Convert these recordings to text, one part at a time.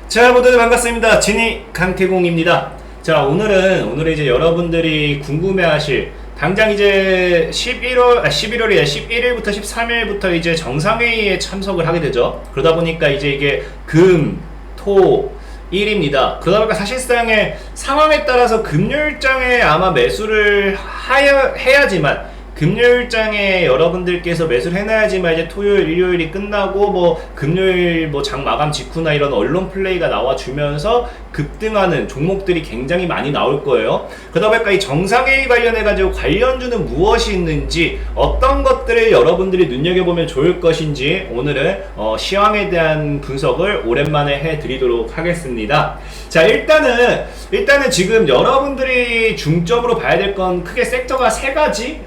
자, 모두 반갑습니다. 진이 강태공입니다. 자, 오늘은 이제 여러분들이 궁금해하실 당장 이제 11월에 11일부터 13일부터 이제 정상회의에 참석을 하게 되죠. 그러다 보니까 이제 이게 금, 토, 일입니다. 그러다 보니까 사실상의 상황에 따라서 금요일장에 아마 매수를 해야지만 금요일장에 여러분들께서 매수를 해놔야지만 이제 토요일, 일요일이 끝나고 뭐 금요일 뭐 장 마감 직후나 이런 언론 플레이가 나와주면서 급등하는 종목들이 굉장히 많이 나올 거예요. 그러다 보니까 이 정상회의 관련해가지고 관련주는 무엇이 있는지 어떤 것들을 여러분들이 눈여겨보면 좋을 것인지 오늘은 시황에 대한 분석을 오랜만에 해드리도록 하겠습니다. 자, 일단은 지금 여러분들이 중점으로 봐야 될 건 크게 섹터가 세 가지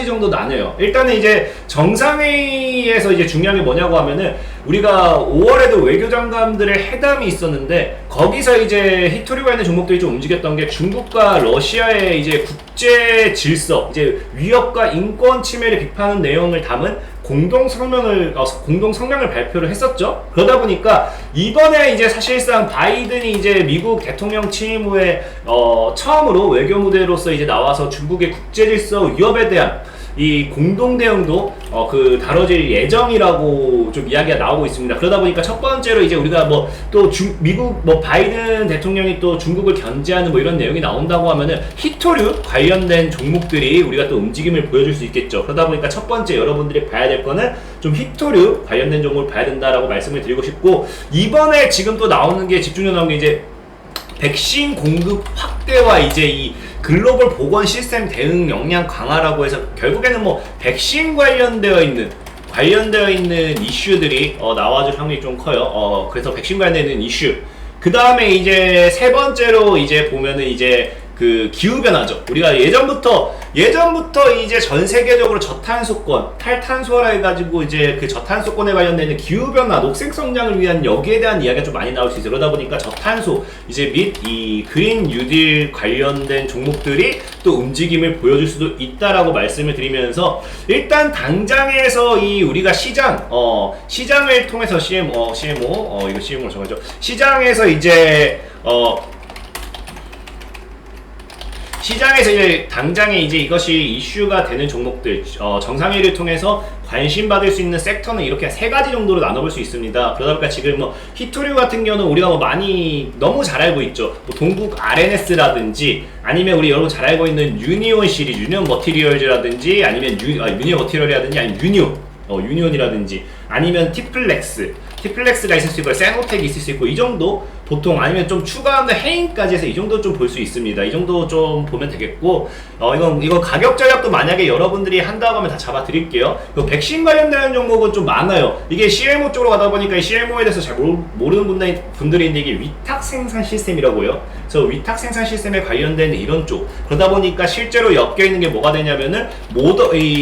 정도 나뉘어요. 일단은 이제 정상회의에서 이제 중요한 게 뭐냐고 하면은 우리가 5월에도 외교장관들의 회담이 있었는데 거기서 이제 히토리 관련 종목들이 좀 움직였던 게 중국과 러시아의 이제 국제 질서, 이제 위협과 인권 침해를 비판하는 내용을 담은 공동 성명을 발표를 했었죠. 그러다 보니까 이번에 이제 사실상 바이든이 이제 미국 대통령 취임 후에 처음으로 외교 무대로서 이제 나와서 중국의 국제 질서 위협에 대한 이 공동 대응도 다뤄질 예정이라고 좀 이야기가 나오고 있습니다. 그러다 보니까 첫 번째로 이제 우리가 뭐 또 미국 뭐 바이든 대통령이 또 중국을 견제하는 뭐 이런 내용이 나온다고 하면은 히토류 관련된 종목들이 우리가 또 움직임을 보여줄 수 있겠죠. 그러다 보니까 첫 번째 여러분들이 봐야 될 거는 좀 히토류 관련된 종목을 봐야 된다라고 말씀을 드리고 싶고, 이번에 지금 또 나오는 게 집중적으로 나오는 게 이제 백신 공급 확대와 이제 이 글로벌 보건 시스템 대응 역량 강화라고 해서 결국에는 뭐 백신 관련되어 있는 이슈들이 나와줄 확률이 좀 커요. 그래서 백신 관련된 이슈. 그 다음에 이제 세 번째로 이제 보면은 이제 그 기후변화죠. 우리가 예전부터 이제 전 세계적으로 저탄소권, 탈탄소화라 해가지고 이제 그 저탄소권에 관련된 기후변화, 녹색 성장을 위한 여기에 대한 이야기가 좀 많이 나올 수 있어요. 그러다 보니까 저탄소, 이제 및 이 그린 뉴딜 관련된 종목들이 또 움직임을 보여줄 수도 있다라고 말씀을 드리면서, 일단 당장에서 이 우리가 시장을 통해서 CMO 이거 CMO 정하죠. 시장에서 이제 시장에서 이제 당장에 이제 이것이 이슈가 되는 종목들, 정상회의를 통해서 관심받을 수 있는 섹터는 이렇게 세 가지 정도로 나눠볼 수 있습니다. 그러다 보니까 지금 뭐 히토류 같은 경우는 우리가 뭐 많이 너무 잘 알고 있죠. 뭐 동국 RNS라든지 아니면 우리 여러분 잘 알고 있는 유니온 시리즈, 유니온 머티리얼즈라든지 아니면 유니온 머티리얼이라든지 아니면 유니온이라든지 아니면 티플렉스가 있을 수 있고 세노텍이 있을 수 있고, 이 정도 보통, 아니면 좀 추가하는 해인까지 해서 이 정도 좀 볼 수 있습니다. 이 정도 좀 보면 되겠고, 이건 가격 전략도 만약에 여러분들이 한다고 하면 다 잡아 드릴게요. 백신 관련된 종목은 좀 많아요. 이게 CMO 쪽으로 가다 보니까 이 CMO에 대해서 잘 모르는 분들이 있는데, 이게 위탁 생산 시스템이라고요. 그래서 위탁 생산 시스템에 관련된 이런 쪽. 그러다 보니까 실제로 엮여 있는 게 뭐가 되냐면은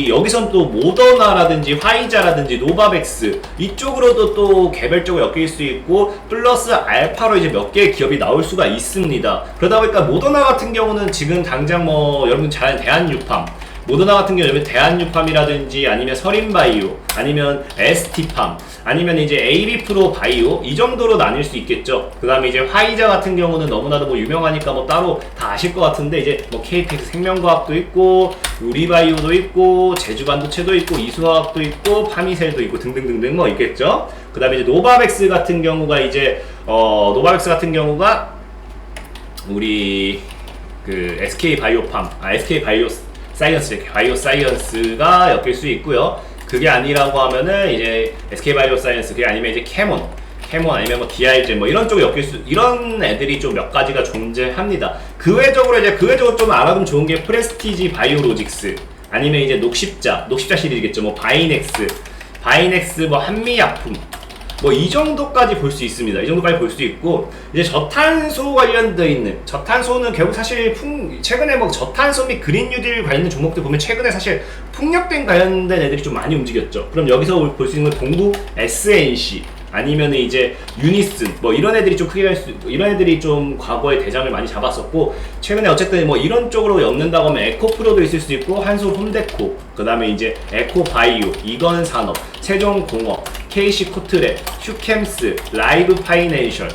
여기선 또 모더나라든지 화이자라든지 노바백스 이쪽으로도 또 개별적으로 엮일 수 있고, 플러스 알파로 이제 몇 개의 기업이 나올 수가 있습니다. 그러다 보니까 모더나 같은 경우는 지금 당장 뭐 여러분 잘 아는 대한유팜, 모더나 같은 경우는 대한유팜이라든지 아니면 서린바이오 아니면 ST팜 아니면 이제 AB프로 바이오, 이 정도로 나뉠 수 있겠죠. 그 다음에 이제 화이자 같은 경우는 너무나도 뭐 유명하니까 뭐 따로 다 아실 것 같은데, 이제 뭐 KTX 생명과학도 있고 우리바이오도 있고 제주반도체도 있고 이수화학도 있고 파미셀도 있고 등등등등 뭐 있겠죠. 그 다음에 이제 노바백스 같은 경우가 우리 그 SK 바이오사이언스가 엮일 수 있고요. 그게 아니라고 하면은 이제 SK 바이오사이언스, 그게 아니면 이제 캐몬 아니면 뭐 DRG 뭐 이런 쪽에 이런 애들이 좀 몇 가지가 존재합니다. 그 외적으로 좀 알아두면 좋은 게 프레스티지 바이오로직스, 아니면 이제 녹십자 시리즈겠죠. 뭐 바이넥스 뭐 한미약품, 뭐 이 정도까지 볼 수 있습니다. 이 정도까지 볼 수 있고, 이제 저탄소 관련되어 있는, 저탄소는 결국 사실 최근에 뭐 저탄소 및 그린 뉴딜 관련된 종목들 보면 최근에 사실 풍력된 관련된 애들이 좀 많이 움직였죠. 그럼 여기서 볼 수 있는 건 동국 SNC, 아니면은 이제 유니슨 뭐 이런 애들이 좀 크게 갈 수, 이런 애들이 좀 과거에 대장을 많이 잡았었고, 최근에 어쨌든 뭐 이런 쪽으로 엮는다고 하면 에코프로도 있을 수 있고, 한솔 홈데코, 그 다음에 이제 에코바이오, 이건산업, 세종공업, KC 코트레, 슈캠스, 라이브 파이낸셜,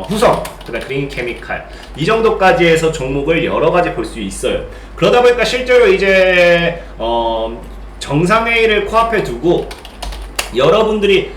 후성, 그다음 그린케미칼, 이 정도까지 해서 종목을 여러 가지 볼 수 있어요. 그러다 보니까 실제로 이제 정상회의를 코앞에 두고 여러분들이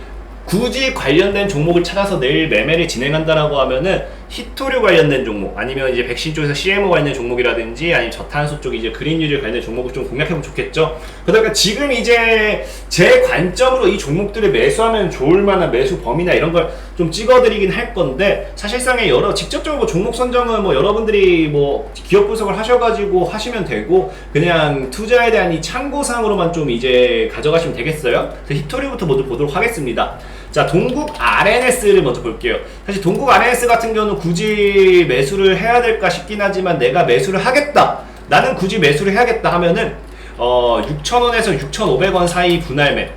굳이 관련된 종목을 찾아서 내일 매매를 진행한다라고 하면은 히토류 관련된 종목, 아니면 이제 백신 쪽에서 CMO 관련된 종목이라든지, 아니면 저탄소 쪽 이제 그린유질 관련된 종목을 좀 공략해보면 좋겠죠. 그러니까 지금 이제 제 관점으로 이 종목들을 매수하면 좋을 만한 매수 범위나 이런 걸 좀 찍어드리긴 할 건데, 사실상의 여러 직접적으로 종목 선정은 뭐 여러분들이 뭐 기업 분석을 하셔가지고 하시면 되고, 그냥 투자에 대한 이 참고사항으로만 좀 이제 가져가시면 되겠어요. 그래서 히토류부터 먼저 보도록 하겠습니다. 자, 동국 RNS를 먼저 볼게요. 사실 동국 RNS 같은 경우는 굳이 매수를 해야 될까 싶긴 하지만, 내가 매수를 하겠다, 나는 굳이 매수를 해야겠다 하면은 6,000원에서 6,500원 사이 분할매,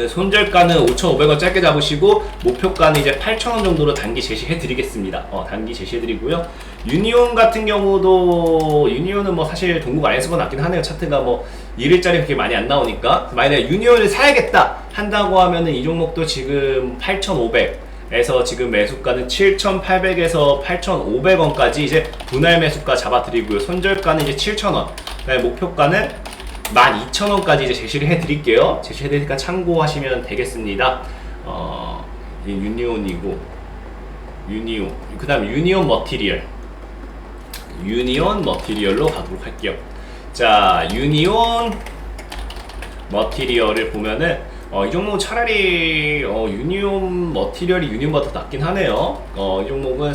손절가는 5,500원 짧게 잡으시고 목표가는 이제 8,000원 정도로 단기 제시해 드리겠습니다. 단기 제시해 드리고요. 유니온 같은 경우도, 유니온은 뭐 사실 동국 RNS보다 낫긴 하네요. 차트가 뭐 1일짜리 그렇게 많이 안 나오니까. 만약에 유니온을 사야겠다 한다고 하면은 이 종목도 지금 8,500에서 지금 매수가는 7,800에서 8,500원까지 이제 분할 매수가 잡아드리고요. 손절가는 이제 7,000원, 목표가는 12,000원까지 이제 제시를 해드릴게요. 제시해드리니까 참고하시면 되겠습니다. 유니온이고, 유니온, 그 다음 유니온 머티리얼, 유니온 머티리얼로 가도록 할게요. 자, 유니온 머티리얼을 보면은 이 종목은 차라리 유니온 머티리얼이 유니온보다 더 낫긴 하네요. 이 종목은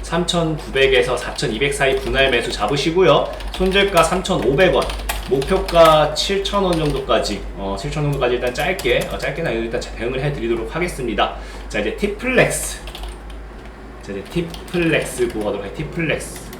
3,900에서 4,200 사이 분할 매수 잡으시고요. 손절가 3,500원, 목표가 7,000원 정도까지, 7,000원 정도까지 일단 짧게나 일단 대응을 해드리도록 하겠습니다. 자, 이제 티플렉스. 자, 이제 티플렉스 보고 가도록 할게요. 티플렉스.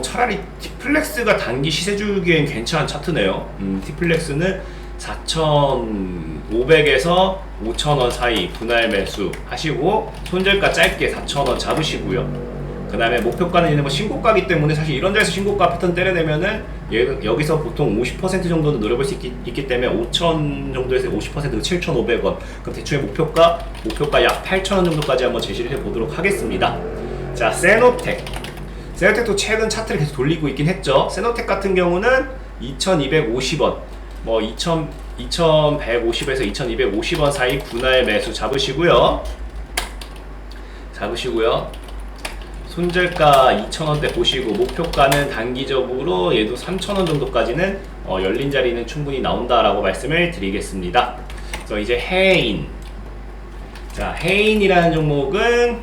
차라리 티플렉스가 단기 시세 주기엔 괜찮은 차트네요. 티플렉스는 4,500에서 5,000원 사이 분할 매수 하시고, 손절가 짧게 4,000원 잡으시고요. 그 다음에 목표가는 있는 뭐 신고가기 때문에, 사실 이런 데서 신고가 패턴 때려내면은 여기서 보통 50% 정도는 노려볼 수 있기 때문에 5,000 정도에서 50%가 7,500원. 그럼 대충의 목표가 약 8,000원 정도까지 한번 제시를 해보도록 하겠습니다. 자, 세노텍. 세노텍도 최근 차트를 계속 돌리고 있긴 했죠. 세노텍 같은 경우는 2,250원, 뭐 2,150에서 2,250원 사이 분할 매수 잡으시고요. 손절가 2,000원대 보시고, 목표가는 단기적으로 얘도 3,000원 정도까지는 열린 자리는 충분히 나온다라고 말씀을 드리겠습니다. 그래서 이제 해인. 자, 해인이라는 종목은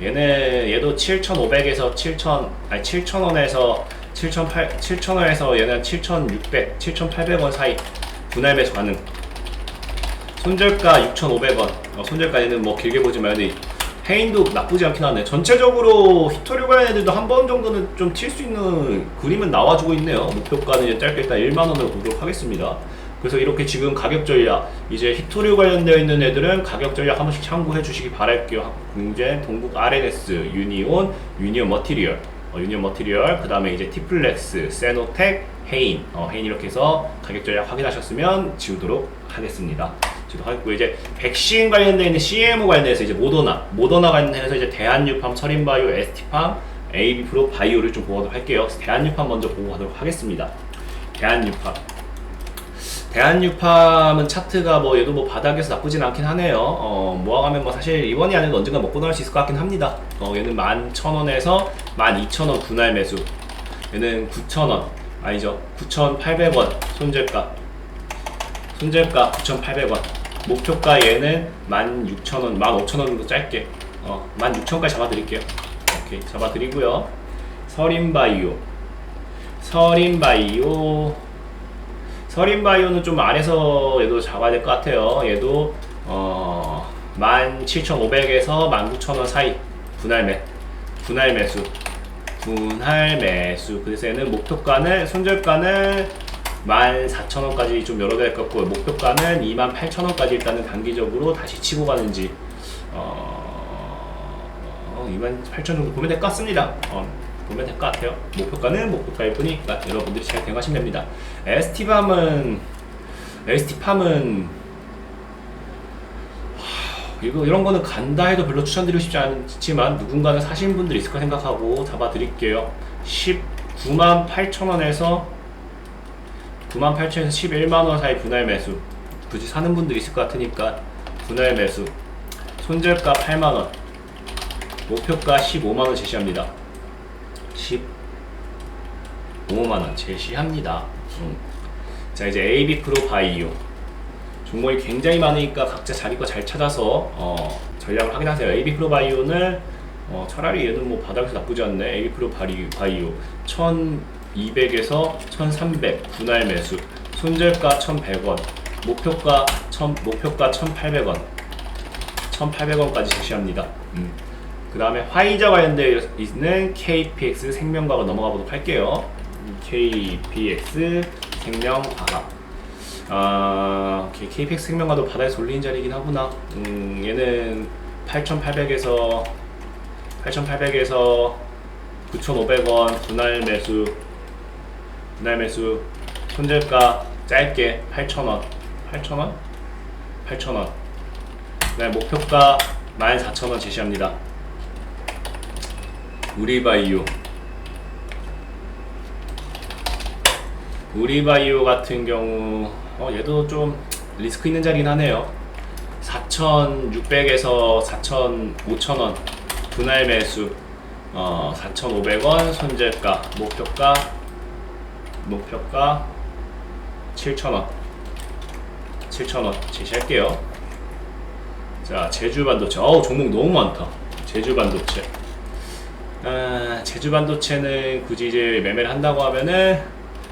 얘도 7,500에서 7,000원에서 7,000원에서 얘는 7,600, 7,800원 사이 분할 매수 가능. 손절가 6,500원. 손절가 얘는 뭐 길게 보지 말고, 해인도 나쁘지 않긴 하네. 전체적으로 히토류 관련 애들도 한 번 정도는 좀 튈 수 있는 그림은 나와주고 있네요. 목표가는 이제 짧게 일단 1만원으로 보도록 하겠습니다. 그래서 이렇게 지금 가격 전략, 이제 히토류 관련되어 있는 애들은 가격 전략 한 번씩 참고해 주시기 바랄게요. 공제, 동국 RNS, 유니온, 유니온 머티리얼, 그 다음에 이제 티플렉스, 세노텍, 해인, 해인 이렇게 해서 가격 전략 확인하셨으면 지우도록 하겠습니다. 하고, 이제 백신 관련되어 있는 CMO 관련해서 이제 모더나 관련해서 이제 대한유팜, 서린바이오, ST팜, AB프로 바이오를 좀 보도록 할게요. 대한유팜 먼저 보고 가도록 하겠습니다. 대한유팜은 차트가 뭐 얘도 뭐 바닥에서 나쁘진 않긴 하네요. 모아가면 뭐 사실 이번이 아니어도 언젠가 먹고 나올 수 있을 것 같긴 합니다. 얘는 11,000원에서 12,000원 분할 매수. 얘는 9,000원, 아니죠, 9,800원 손절가 9,800원. 목표가 얘는 16,000원, 15,000원 정도 짧게 16,000원까지 잡아드릴게요. 오케이, 잡아드리고요. 서린바이오는 좀 아래서 얘도 잡아야 될 것 같아요. 얘도 17,500에서 19,000원 사이 분할 매수. 그래서 얘는 목표가는, 손절가는 14,000원까지 좀 열어야 될 것 같고, 목표가는 28,000원까지 일단은 단기적으로 다시 치고 가는지 28,000원 정도 보면 될 것 같습니다. 보면 될 것 같아요. 목표가는 목표가일 뿐이니까 여러분들이 잘 대응하시면 됩니다. ST팜은 이런 거는 간다 해도 별로 추천드리고 싶지 않지만 누군가는 사신 분들이 있을 거 생각하고 잡아드릴게요. 198,000원에서 98,000원에서 11만원 사이 분할 매수. 굳이 사는 분들이 있을 것 같으니까 분할 매수. 손절가 8만원, 목표가 15만원 제시합니다. 15만원 제시합니다. 자, 이제 AB 프로 바이오. 종목이 굉장히 많으니까 각자 자기 거 잘 찾아서 전략을 확인하세요. AB 프로 바이오는 차라리 얘는 뭐 바닥에서 나쁘지 않네. AB 프로 바이오 1200에서 1300 분할 매수. 손절가 1100원, 목표가 1800원 1800원까지 제시합니다. 그 다음에 화이자 관련되어 있는 KPX 생명과학 넘어가 보도록 할게요. KPX 생명과학. KPX 생명과도 바닥에서 올린 자리이긴 하구나. 얘는 8,800에서 9,500원 분할 매수. 손절가 짧게 8,000원. 그다음에 목표가 14,000원 제시합니다. 우리바이오 같은 경우 얘도 좀 리스크 있는 자리긴 하네요. 4,600에서 5,000원 분할 매수. 4,500원 손절가. 목표가 7,000원 제시할게요. 자, 제주반도체. 종목 너무 많다. 제주반도체는 굳이 이제 매매를 한다고 하면은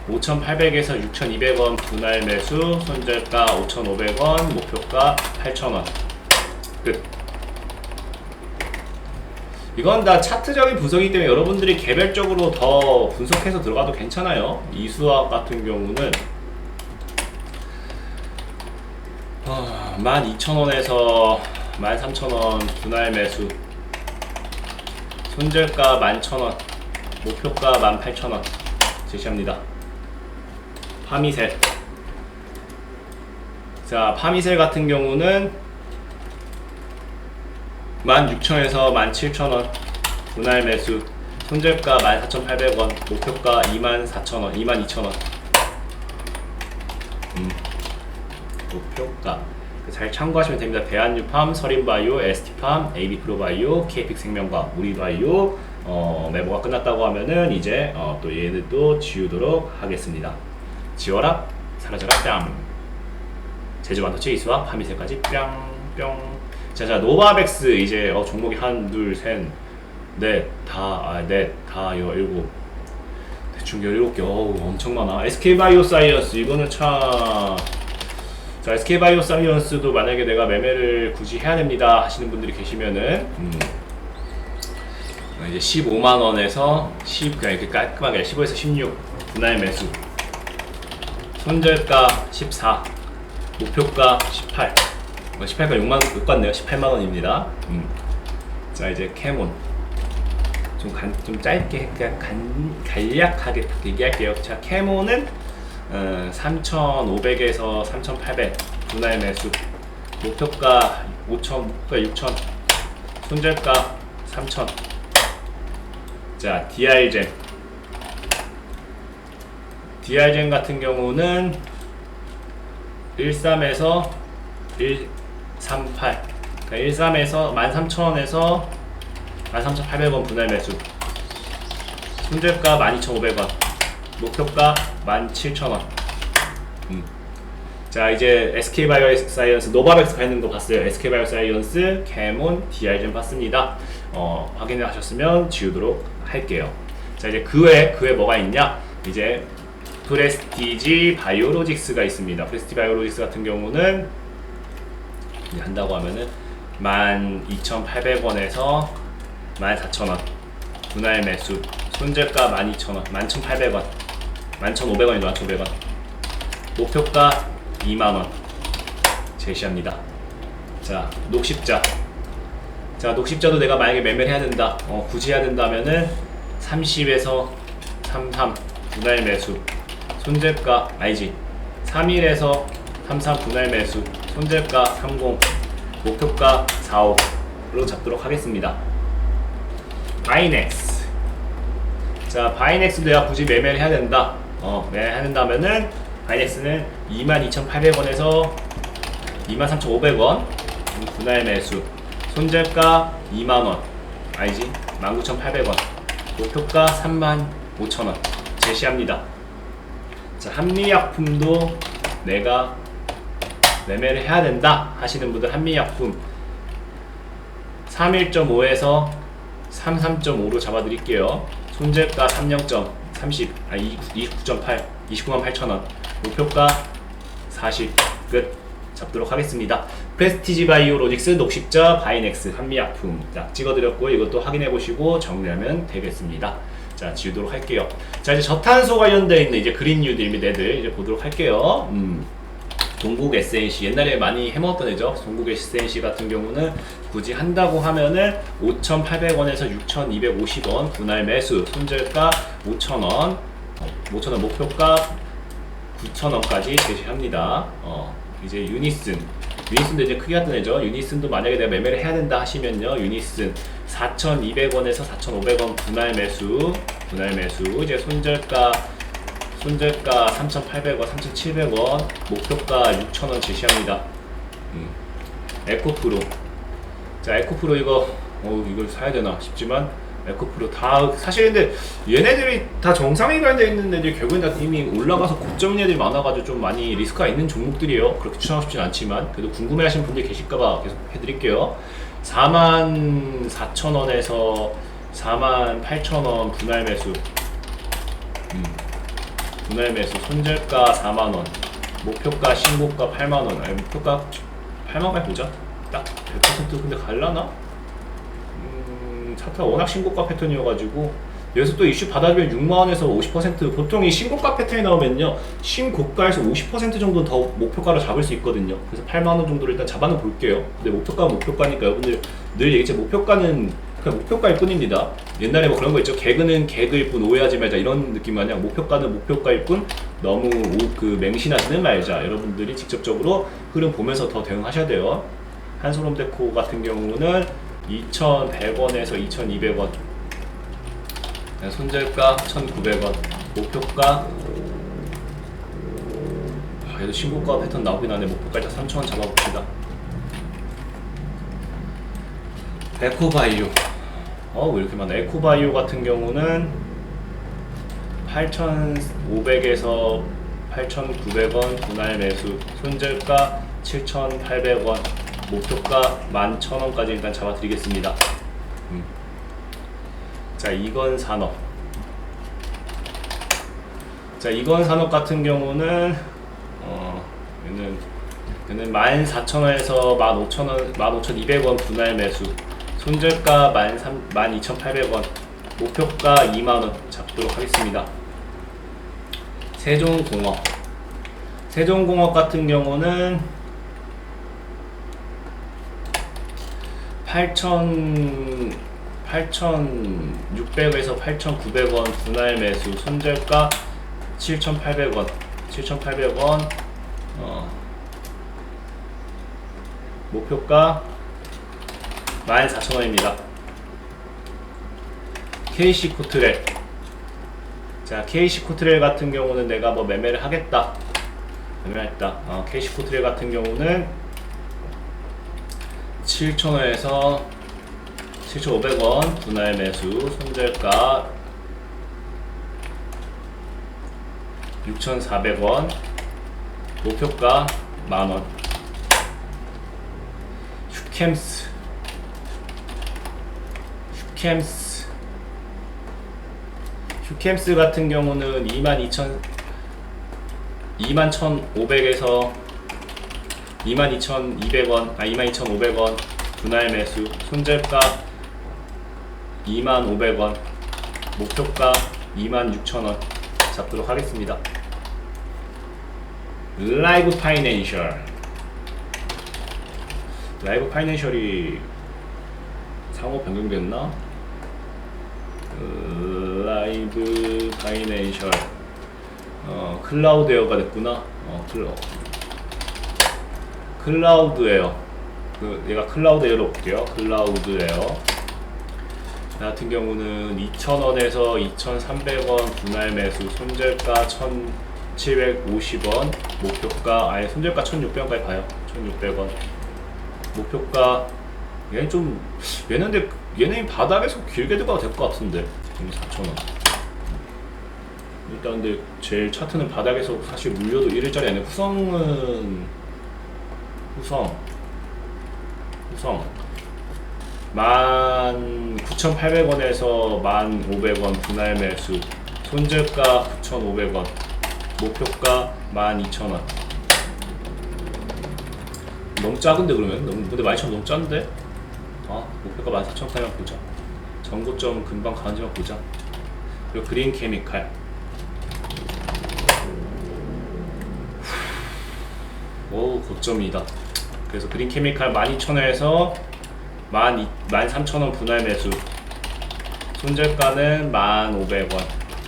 5,800에서 6,200원 분할 매수. 손절가 5,500원, 목표가 8,000원. 끝. 이건 다 차트적인 분석이기 때문에 여러분들이 개별적으로 더 분석해서 들어가도 괜찮아요. 이수학 같은 경우는 12,000원에서 13,000원 분할 매수. 손절가 11,000원, 목표가 18,000원 제시합니다. 파미셀. 자, 파미셀 같은 경우는 16,000원에서 17,000원 분할 매수. 손절가 14,800원, 목표가 24,000원, 22,000원. 목표가 잘 참고하시면 됩니다. 대한유팜, 서린바이오, ST팜, AB프로바이오, KPX 생명과 우리바이오. 매보가 끝났다고 하면은 이제 또 얘들도 지우도록 하겠습니다. 지워라, 사라져라, 뺨. 제주반도체, 이수학, 파미셀까지 뿅. 자, 노바백스 이제 종목이 1, 2, 3, 넷, 다 7. 대충 17개. 엄청 많아. SK바이오사이언스 이거는 참. 자, SK바이오사이언스도 만약에 내가 매매를 굳이 해야 됩니다 하시는 분들이 계시면은 이제 15만원에서 그냥 이렇게 깔끔하게 15에서 16 분할 매수. 손절가 14, 목표가 18. 18가 6만원 못 갔네요. 18만원입니다. 자, 이제 캐몬. 좀 짧게, 그냥 간략하게 얘기할게요. 자, 캐몬은 3,500에서 3,800 분할 매수. 목표가 5,000, 목표가 6,000. 손절가 3,000. 자, DR젠 같은 경우는 13에서 138. 그러니까 13에서 13,000원에서 13,800원 분할 매수. 손절가 12,500원. 목표가 17,000원. 자, 이제 SK바이오사이언스 노바백스 가 있는 거 봤어요. SK바이오사이언스, 캐몬, DR젠 봤습니다. 확인을 하셨으면 지우도록 할게요. 자, 이제 그 외에 뭐가 있냐? 이제 프레스티지 바이오로직스가 있습니다. 프레스티지 바이오로직스 같은 경우는 한다고 하면은 12,800원에서 14,000원 분할 매수. 손절가 12,000원, 11,800원, 11,500원이죠. 11,500원. 목표가 2만원 제시합니다. 자, 녹십자. 자, 녹십자도 내가 만약에 매매를 해야 된다. 굳이 해야 된다면은 30에서 33 분할 매수. 손절가 아니지. 31에서 33 분할 매수. 손절가 30. 목표가 45로 잡도록 하겠습니다. 바이넥스. 자, 바이넥스도 내가 굳이 매매를 해야 된다. 매매해야 된다면은 바이넥스는 22,800원에서 23,500원 분할 매수. 손절가 2만원 아니지 19,800원 목표가 35,000원 제시합니다. 자, 한미약품도 내가 매매를 해야 된다 하시는 분들 한미약품 31.5에서 33.5로 잡아드릴게요. 손절가 29.8 298,000원 목표가 40 끝 잡도록 하겠습니다. 프레스티지 바이오로직스, 녹십자, 바이넥스, 한미약품 딱 찍어드렸고 이것도 확인해보시고 정리하면 되겠습니다. 자, 지우도록 할게요. 자, 이제 저탄소 관련되어 있는 이제 그린 뉴딜 및 애들 이제 보도록 할게요. 동국 SNC 옛날에 많이 해먹었던 애죠. 동국 SNC 같은 경우는 굳이 한다고 하면은 5,800원에서 6,250원 분할 매수. 손절가 5,000원, 5,000원 목표가 9,000원까지 제시합니다. 이제 유니슨도 이제 크게 하던 애죠. 유니슨도 만약에 내가 매매를 해야 된다 하시면요, 유니슨 4,200원에서 4,500원 분할 매수. 이제 손절가 3,800원, 3,700원, 목표가 6,000원 제시합니다. 에코프로. 자, 에코프로 이걸 사야 되나 싶지만 에코프로 다 사실 근데 얘네들이 다 정상에 관련되어 있는 애들이 결국엔 다 이미 올라가서 고점 애들이 많아가지고 좀 많이 리스크가 있는 종목들이에요. 그렇게 추천하고 싶진 않지만 그래도 궁금해하시는 분들이 계실까봐 계속 해드릴게요. 44,000원에서 48,000원 분할 매수. 분할 매수. 손절가 4만원 목표가 신고가 8만원. 아니 목표가 8만원 보자. 딱 100% 근데 갈라나? 차트가 워낙 신고가 패턴이어가지고 여기서 또 이슈 받아주면 6만원에서 50% 보통 이 신고가 패턴이 나오면요 신고가에서 50% 정도는 더 목표가로 잡을 수 있거든요. 그래서 8만원 정도를 일단 잡아는 볼게요. 근데 목표가는 목표가니까 여러분들 늘 얘기했죠. 목표가는 그냥 목표가일 뿐입니다. 옛날에 뭐 그런 거 있죠. 개그는 개그일 뿐 오해하지 말자 이런 느낌 마냥 목표가는 목표가일 뿐 너무 맹신하지는 말자. 여러분들이 직접적으로 흐름 보면서 더 대응하셔야 돼요. 한솔홈데코 같은 경우는 2,100원에서 2,200원 손절가 1,900원 목표가 얘도 신고가 패턴 나오긴 하네. 목표가 일단 3,000원 잡아봅시다. 에코바이오 왜 이렇게 많아. 에코바이오 같은 경우는 8,500에서 8,900원 분할 매수. 손절가 7,800원 목표가 11,000원까지 일단 잡아드리겠습니다. 자, 이건 산업. 자, 이건 산업 같은 경우는 얘는 14,000원에서 15,000원, 15,200원 분할 매수. 손절가 12,800원. 목표가 2만원 잡도록 하겠습니다. 세종공업 같은 경우는 8,600에서 8,900원 분할 매수. 손절가 7,800원. 목표가 14,000원입니다. KC코트렐. 자, KC코트렐 같은 경우는 내가 뭐 매매를 하겠다. KC코트렐 같은 경우는 7,000원에서 7,500원 분할 매수. 손절가 6,400원. 목표가 만원. 휴캠스 같은 경우는 21,500에서 22,200원, 22,500원 분할 매수. 손절가 25,000원. 목표가 26,000원 잡도록 하겠습니다. 라이브 파이낸셜. 라이브 파이낸셜이 상호 변경됐나? 라이브 파이낸셜 클라우드 에어가 됐구나. 클라우드 에어. 얘가 클라우드 에어로 볼게요. 클라우드 에어 같은 경우는 2,000원에서 2,300원 분할 매수, 손절가 1,750원, 목표가 아예 손절가 1,600원까지 봐요. 1,600원. 목표가 얘는 바닥에서 길게 들어가도 될 것 같은데. 4,000원. 일단 근데 제일 차트는 바닥에서 사실 물려도 1일짜리 아니고 후성 19,800원에서 1,500원 분할 매수, 손절가 9,500원, 목표가 12,000원. 너무 작은데 그러면? 근데 12,000원 너무 작은데? 목표가 14,800원 보자. 전고점 금방 가는지만 보자. 그리고 그린 케미칼. 오, 고점이다. 그래서 그린 케미칼 12,000원에서 13,000원 분할 매수, 손절가는 1,500원,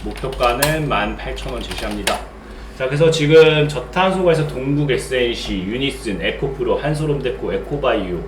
목표가는 18,000원 제시합니다. 자, 그래서 지금 저탄소가에서 동국 SNC, 유니슨, 에코프로, 한솔홈데코, 에코바이오,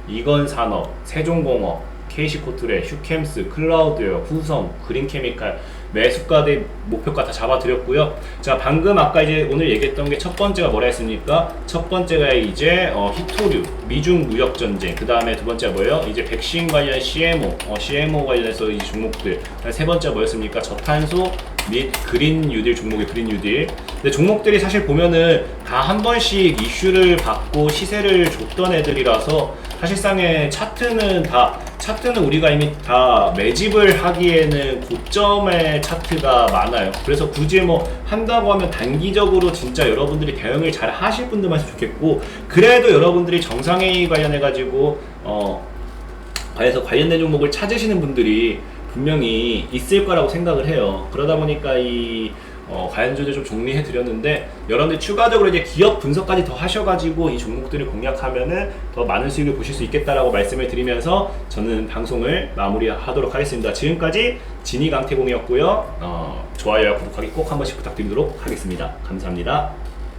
이건산업, 세종공업, KC코트레, 슈캠스, 클라우드웨어, 후성, 그린케미칼 매수가 대 목표가 다 잡아드렸고요. 자, 방금 아까 이제 오늘 얘기했던 게 첫 번째가 뭐라 했습니까? 첫 번째가 이제 히토류, 미중 무역 전쟁. 그 다음에 두 번째가 뭐예요? 이제 백신 관련 CMO 관련해서 이 종목들. 세 번째가 뭐였습니까? 저탄소 및 그린 뉴딜 종목이 그린 뉴딜. 근데 종목들이 사실 보면은 다 한 번씩 이슈를 받고 시세를 줬던 애들이라서 사실상의 차트는 우리가 이미 다 매집을 하기에는 고점의 차트가 많아요. 그래서 굳이 뭐 한다고 하면 단기적으로 진짜 여러분들이 대응을 잘 하실 분들만 있으면 좋겠고, 그래도 여러분들이 정상회의 관련해가지고 그래서 관련된 종목을 찾으시는 분들이 분명히 있을 거라고 생각을 해요. 그러다 보니까 이 관련주들 좀 정리해 드렸는데, 여러분들 추가적으로 이제 기업 분석까지 더 하셔가지고 이 종목들을 공략하면은 더 많은 수익을 보실 수 있겠다라고 말씀을 드리면서 저는 방송을 마무리하도록 하겠습니다. 지금까지 진이강태공이었고요. 좋아요와 구독하기 꼭 한 번씩 부탁드리도록 하겠습니다. 감사합니다.